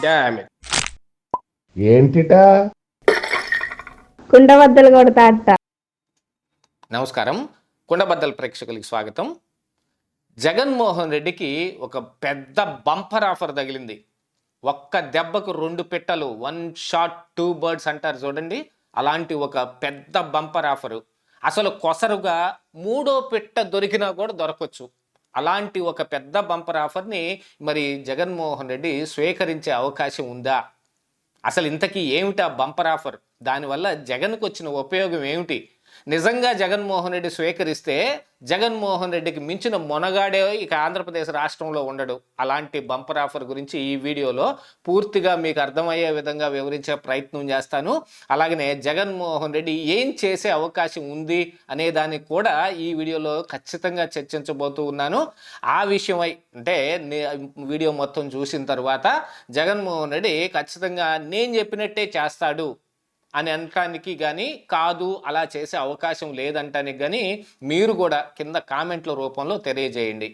Damn it. ఏంటిటా కుండబద్దలు కొడతా అట్ట. నమస్కారం, కుండబద్దల ప్రేక్షకులకి స్వాగతం. జగన్మోహన్ రెడ్డికి ఒక పెద్ద బంపర్ ఆఫర్ తగిలింది. ఒక్క దెబ్బకు 2 పిట్టలు, 1 షాట్ 2 బర్డ్స్ అంటారు చూడండి, అలాంటి ఒక పెద్ద బంపర్ ఆఫరు. అసలు కొసరుగా 3వ పిట్ట దొరికినా కూడా దొరకవచ్చు. అలాంటి ఒక పెద్ద బంపర్ ఆఫర్ని మరి జగన్మోహన్ రెడ్డి స్వీకరించే అవకాశం ఉందా? అసలు ఇంతకీ ఏమిటి ఆ బంపర్ ఆఫర్? దానివల్ల జగన్కు వచ్చిన ఉపయోగం ఏమిటి? నిజంగా జగన్మోహన్ రెడ్డి స్వీకరిస్తే జగన్మోహన్ రెడ్డికి మించిన మొనగాడే ఇక ఆంధ్రప్రదేశ్ రాష్ట్రంలో ఉండడు. అలాంటి బంపర్ ఆఫర్ గురించి ఈ వీడియోలో పూర్తిగా మీకు అర్థమయ్యే విధంగా వివరించే ప్రయత్నం చేస్తాను. అలాగనే జగన్మోహన్ రెడ్డి ఏం చేసే అవకాశం ఉంది అనే దాన్ని కూడా ఈ వీడియోలో ఖచ్చితంగా చర్చించబోతూ ఉన్నాను. ఆ విషయమై అంటే వీడియో మొత్తం చూసిన తర్వాత జగన్మోహన్ రెడ్డి ఖచ్చితంగా నేను చెప్పినట్టే చేస్తాడు అని అనటానికి కానీ, కాదు అలా చేసే అవకాశం లేదంటానికి కానీ మీరు కూడా కింద కామెంట్ల రూపంలో తెలియజేయండి.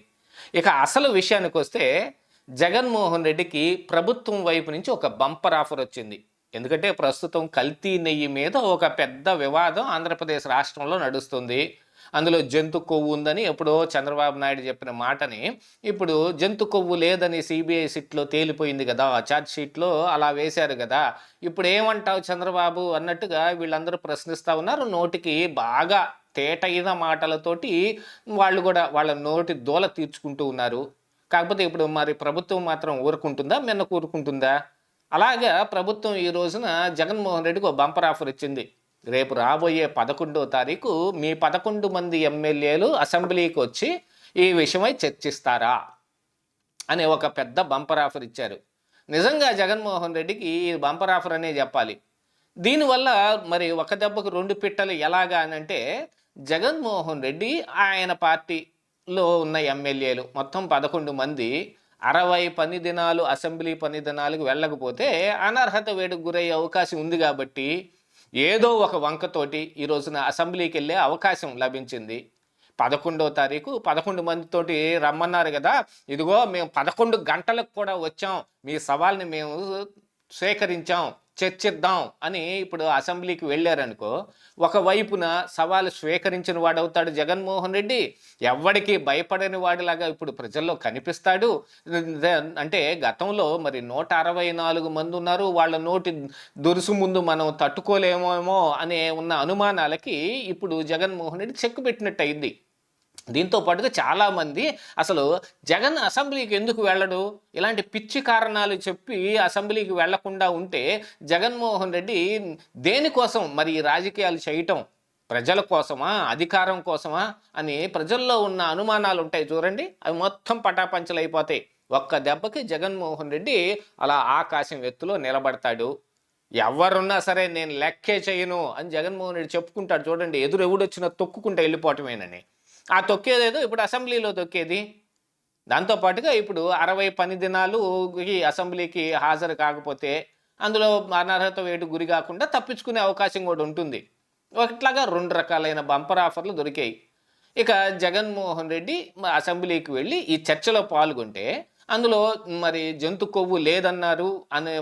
ఇక అసలు విషయానికి వస్తే, జగన్మోహన్ రెడ్డికి ప్రభుత్వం వైపు నుంచి ఒక బంపర్ ఆఫర్ వచ్చింది. ఎందుకంటే ప్రస్తుతం కల్తీ నెయ్యి మీద ఒక పెద్ద వివాదం ఆంధ్రప్రదేశ్ రాష్ట్రంలో నడుస్తుంది. అందులో జంతు కొవ్వు ఉందని ఎప్పుడో చంద్రబాబు నాయుడు చెప్పిన మాటని ఇప్పుడు జంతు కొవ్వు లేదని సిబిఐ సిట్లో తేలిపోయింది కదా, ఛార్జ్ షీట్లో అలా వేశారు కదా. ఇప్పుడు ఏమంటావు చంద్రబాబు అన్నట్టుగా వీళ్ళందరూ ప్రశ్నిస్తూ ఉన్నారు. నోటికి బాగా తేటైన మాటలతోటి వాళ్ళు కూడా వాళ్ళ నోటి దూల తీర్చుకుంటూ ఉన్నారు. కాకపోతే ఇప్పుడు మరి ప్రభుత్వం మాత్రం ఊరుకుంటుందా, మిన్న ఊరుకుంటుందా? అలాగా ప్రభుత్వం ఈ రోజున జగన్మోహన్ రెడ్డికి ఒక బంపర్ ఆఫర్ ఇచ్చింది. రేపు రాబోయే 11వ తారీఖు మీ 11 మంది ఎమ్మెల్యేలు అసెంబ్లీకి వచ్చి ఈ విషయమై చర్చిస్తారా అనే ఒక పెద్ద బంపర్ ఆఫర్ ఇచ్చారు. నిజంగా జగన్మోహన్ రెడ్డికి ఈ బంపర్ ఆఫర్ అనే చెప్పాలి. దీనివల్ల మరి ఒక దెబ్బకు 2 పిట్టలు ఎలాగా అని అంటే, జగన్మోహన్ రెడ్డి ఆయన పార్టీలో ఉన్న ఎమ్మెల్యేలు మొత్తం 11 మంది 60 పని దినాలు అసెంబ్లీ పని దినాలకు వెళ్ళకపోతే అనర్హత వేడుకు గురయ్యే అవకాశం ఉంది. కాబట్టి ఏదో ఒక వంకతోటి ఈ రోజున అసెంబ్లీకి వెళ్ళే అవకాశం లభించింది. 11వ తారీఖు 11 మందితోటి రమ్మన్నారు కదా, ఇదిగో మేము 11 గంటలకు కూడా వచ్చాం, మీ సవాల్ని మేము స్వీకరించాం, చర్చిద్దాం అని ఇప్పుడు అసెంబ్లీకి వెళ్ళారనుకో, ఒకవైపున సవాలు స్వీకరించిన వాడవుతాడు జగన్మోహన్ రెడ్డి, ఎవడికి భయపడని వాడిలాగా ఇప్పుడు ప్రజల్లో కనిపిస్తాడు. అంటే గతంలో మరి 164 మంది ఉన్నారు, వాళ్ళ నోటి దురుసు ముందు మనం తట్టుకోలేమేమో అనే ఉన్న అనుమానాలకి ఇప్పుడు జగన్మోహన్ రెడ్డి చెక్ పెట్టినట్టు అయింది. దీంతో పాటుగా చాలామంది అసలు జగన్ అసెంబ్లీకి ఎందుకు వెళ్ళడు, ఇలాంటి పిచ్చి కారణాలు చెప్పి అసెంబ్లీకి వెళ్లకుండా ఉంటే జగన్మోహన్ రెడ్డి దేనికోసం మరి రాజకీయాలు చేయటం, ప్రజల కోసమా, అధికారం కోసమా అని ప్రజల్లో ఉన్న అనుమానాలు ఉంటాయి చూడండి, అవి మొత్తం పటాపంచలు అయిపోతాయి. ఒక్క దెబ్బకి జగన్మోహన్ రెడ్డి అలా ఆకాశం ఎత్తులో నిలబడతాడు. ఎవరున్నా సరే నేను లెక్కే చేయను అని జగన్మోహన్ రెడ్డి చెప్పుకుంటాడు చూడండి. ఎదురు ఎవడొచ్చినా తొక్కుకుంటూ వెళ్ళిపోవటమేనని. ఆ తొక్కేదేదో ఇప్పుడు అసెంబ్లీలో తొక్కేది. దాంతోపాటుగా ఇప్పుడు 60 పని దినాలు అసెంబ్లీకి హాజరు కాకపోతే అందులో అనర్హత వేటు గురి కాకుండా తప్పించుకునే అవకాశం కూడా ఉంటుంది. ఒకట్లాగా 2 రకాలైన బంపర్ ఆఫర్లు దొరికాయి. ఇక జగన్మోహన్ రెడ్డి అసెంబ్లీకి వెళ్ళి ఈ చర్చలో పాల్గొంటే అందులో మరి జంతు కొవ్వు లేదన్నారు అనే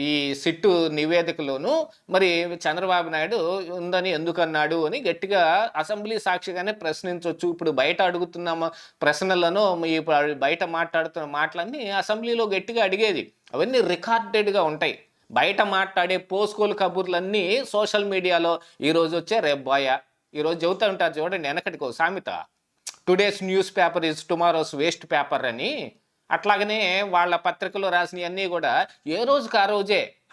ఈ సిట్టు నివేదికలోనూ మరి చంద్రబాబు నాయుడు ఉందని ఎందుకన్నాడు అని గట్టిగా అసెంబ్లీ సాక్షిగానే ప్రశ్నించవచ్చు. ఇప్పుడు బయట అడుగుతున్న ప్రశ్నలను ఈ బయట మాట్లాడుతున్న మాటలన్నీ అసెంబ్లీలో గట్టిగా అడిగేది అవన్నీ రికార్డెడ్గా ఉంటాయి. బయట మాట్లాడే పోస్కోలు కబుర్లన్నీ సోషల్ మీడియాలో ఈరోజు వచ్చే రేపు బాయ, ఈరోజు చెబుతూ ఉంటారు చూడండి, వెనకటికో సామెత, today's news paper is tomorrow's waste paper అని. అట్లాగనే వాళ్ళ పత్రికలో రాసినవన్నీ కూడా ఏ రోజుకి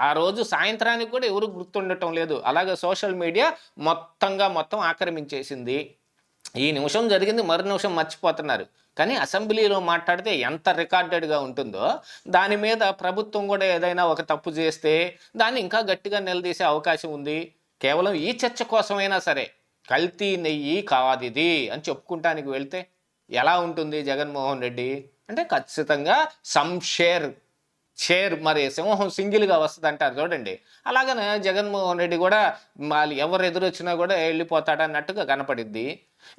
ఆ రోజు సాయంత్రానికి కూడా ఎవరు గుర్తుండటం లేదు. అలాగే సోషల్ మీడియా మొత్తం ఆక్రమించేసింది. ఈ నిమిషం జరిగింది మరు నిమిషం మర్చిపోతున్నారు. కానీ అసెంబ్లీలో మాట్లాడితే ఎంత రికార్డెడ్గా ఉంటుందో దాని మీద ప్రభుత్వం కూడా ఏదైనా ఒక తప్పు చేస్తే దాన్ని ఇంకా గట్టిగా నిలదీసే అవకాశం ఉంది. కేవలం ఈ చర్చ కోసమైనా సరే కల్తీ నెయ్యి కాదిది అని చెప్పుకుంటానికి వెళ్తే ఎలా ఉంటుంది జగన్మోహన్ రెడ్డి అంటే, ఖచ్చితంగా షేర్ మరి సింహం సింగిల్గా వస్తుంది అంటారు చూడండి, అలాగనే జగన్మోహన్ రెడ్డి కూడా వాళ్ళు ఎవరు ఎదురొచ్చినా కూడా వెళ్ళిపోతాడన్నట్టుగా కనపడిద్ది.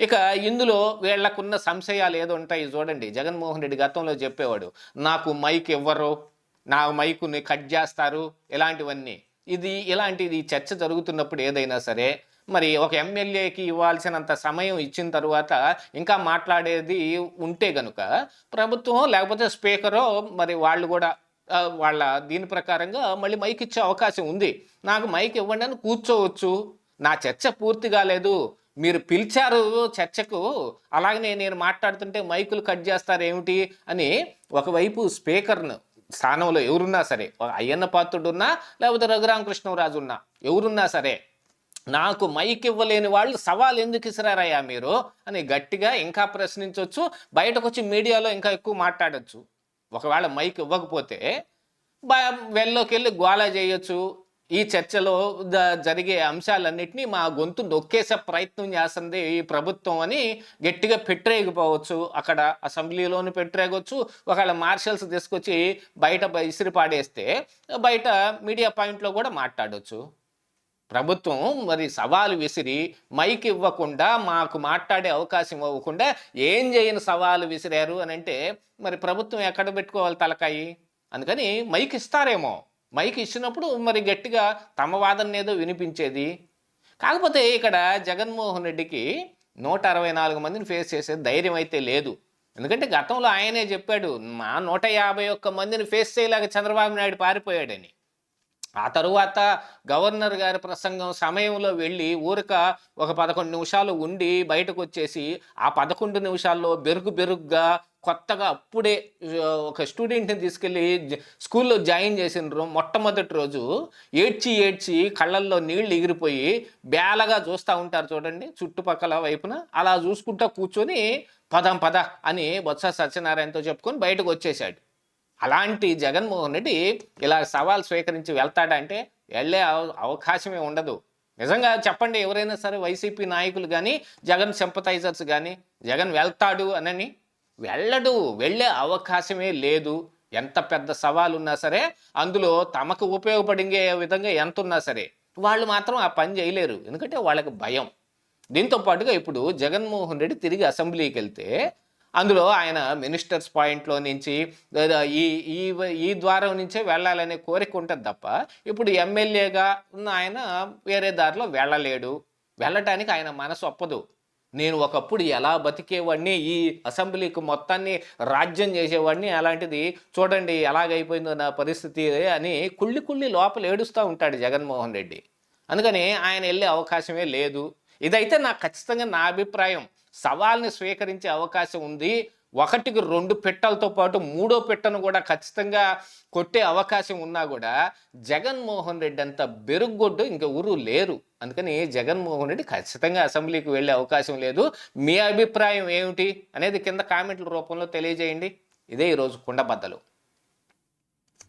ఇక ఇందులో వీళ్ళకున్న సంశయాలు ఏదో ఉంటాయి చూడండి. జగన్మోహన్ రెడ్డి గతంలో చెప్పేవాడు, నాకు మైక్ ఇవ్వరు, నా మైకుని కట్ చేస్తారు, ఇలాంటివన్నీ. ఇలాంటిది చర్చ జరుగుతున్నప్పుడు ఏదైనా సరే మరి ఒక ఎమ్మెల్యేకి ఇవ్వాల్సినంత సమయం ఇచ్చిన తర్వాత ఇంకా మాట్లాడేది ఉంటే గనుక ప్రభుత్వం లేకపోతే స్పీకరో మరి వాళ్ళు కూడా వాళ్ళ దీని ప్రకారంగా మళ్ళీ మైక్ ఇచ్చే అవకాశం ఉంది. నాకు మైక్ ఇవ్వండి అని కూర్చోవచ్చు. నా చర్చ పూర్తి కాలేదు, మీరు పిలిచారు చర్చకు, అలాగనే నేను మాట్లాడుతుంటే మైకులు కట్ చేస్తారు ఏమిటి అని ఒకవైపు స్పీకర్ను స్థానంలో ఎవరున్నా సరే, అయ్యన్న పాత్రుడు ఉన్నా లేకపోతే రఘురామకృష్ణరాజు ఉన్నా, ఎవరున్నా సరే నాకు మైక్ ఇవ్వలేని వాళ్ళు సవాల్ ఎందుకు ఇసిరారయ్యా మీరు అని గట్టిగా ఇంకా ప్రశ్నించవచ్చు. బయటకు వచ్చి మీడియాలో ఇంకా ఎక్కువ మాట్లాడచ్చు. ఒకవేళ మైక్ ఇవ్వకపోతే వెళ్ళలోకి వెళ్ళి గోలా చేయొచ్చు. ఈ చర్చలో జరిగే అంశాలన్నింటినీ మా గొంతు నొక్కేసే ప్రయత్నం చేస్తుంది ఈ ప్రభుత్వం అని గట్టిగా పెట్టరేగిపోవచ్చు. అక్కడ అసెంబ్లీలోని పెట్టరేగొచ్చు. ఒకవేళ మార్షల్స్ తీసుకొచ్చి బయట ఇసిరి పాడేస్తే బయట మీడియా పాయింట్లో కూడా మాట్లాడవచ్చు. ప్రభుత్వం మరి సవాలు విసిరి మైక్ ఇవ్వకుండా, మాకు మాట్లాడే అవకాశం ఇవ్వకుండా ఏం చేయని సవాలు విసిరారు అని అంటే మరి ప్రభుత్వం ఎక్కడ పెట్టుకోవాలి తలకాయి? అందుకని మైక్ ఇస్తారేమో, మైక్ ఇచ్చినప్పుడు మరి గట్టిగా తమ వాదన ఏదో వినిపించేది. కాకపోతే ఇక్కడ జగన్మోహన్ రెడ్డికి 164 మందిని ఫేస్ చేసే ధైర్యం అయితే లేదు. ఎందుకంటే గతంలో ఆయనే చెప్పాడు, మా 151 మందిని ఫేస్ చేయలేక చంద్రబాబు నాయుడు పారిపోయాడని. ఆ తరువాత గవర్నర్ గారి ప్రసంగం సమయంలో వెళ్ళి ఊరక ఒక 11 నిమిషాలు ఉండి బయటకు వచ్చేసి ఆ 11 నిమిషాల్లో బెరుగ్గా కొత్తగా అప్పుడే ఒక స్టూడెంట్ని తీసుకెళ్ళి స్కూల్లో జాయిన్ చేసిన మొట్టమొదటి రోజు ఏడ్చి కళ్ళల్లో నీళ్లు ఎగిరిపోయి బేలగా చూస్తూ ఉంటారు చూడండి చుట్టుపక్కల వైపున, అలా చూసుకుంటా కూర్చొని పద అని బొత్స సత్యనారాయణతో చెప్పుకొని బయటకు వచ్చేసాడు. అలాంటి జగన్మోహన్ రెడ్డి ఇలా సవాల్ స్వీకరించి వెళ్తాడంటే వెళ్ళే అవకాశమే ఉండదు. నిజంగా చెప్పండి, ఎవరైనా సరే వైసీపీ నాయకులు కానీ జగన్ సింపథైజర్స్ కానీ జగన్ వెళ్తాడు అనని వెళ్ళడు, వెళ్ళే అవకాశమే లేదు. ఎంత పెద్ద సవాల్ ఉన్నా సరే, అందులో తమకు ఉపయోగపడే విధంగా ఎంత ఉన్నా సరే వాళ్ళు మాత్రం ఆ పని చేయలేరు. ఎందుకంటే వాళ్ళకి భయం. దీంతో పాటుగా ఇప్పుడు జగన్మోహన్ రెడ్డి తిరిగి అసెంబ్లీకి వెళ్తే అందులో ఆయన మినిస్టర్స్ పాయింట్లో నుంచి ఈ ఈ ఈ ద్వారం నుంచే వెళ్ళాలనే కోరిక ఉంటుంది తప్ప ఇప్పుడు ఎమ్మెల్యేగా ఉన్న ఆయన వేరే దారిలో వెళ్ళలేడు. వెళ్ళటానికి ఆయన మనసు ఒప్పదు. నేను ఒకప్పుడు ఎలా బతికేవాడిని, ఈ అసెంబ్లీకి మొత్తాన్ని రాజ్యం చేసేవాడిని, అలాంటిది చూడండి ఎలాగైపోయిందో నా పరిస్థితి అని కుళ్ళి లోపల ఏడుస్తూ ఉంటాడు జగన్మోహన్ రెడ్డి. అందుకని ఆయన వెళ్ళే అవకాశమే లేదు. ఇదైతే నాకు ఖచ్చితంగా నా అభిప్రాయం. సవాల్ని స్వీకరించే అవకాశం ఉంది. 1కి 2 పెట్టలతో పాటు 3వ పెట్టను కూడా ఖచ్చితంగా కొట్టే అవకాశం ఉన్నా కూడా జగన్మోహన్ రెడ్డి అంత బెరుగ్గొడ్డు ఇంకెవరూ లేరు. అందుకని జగన్మోహన్ రెడ్డి ఖచ్చితంగా అసెంబ్లీకి వెళ్ళే అవకాశం లేదు. మీ అభిప్రాయం ఏమిటి అనేది కింద కామెంట్ల రూపంలో తెలియజేయండి. ఇదే ఈరోజు కుండబద్దలు.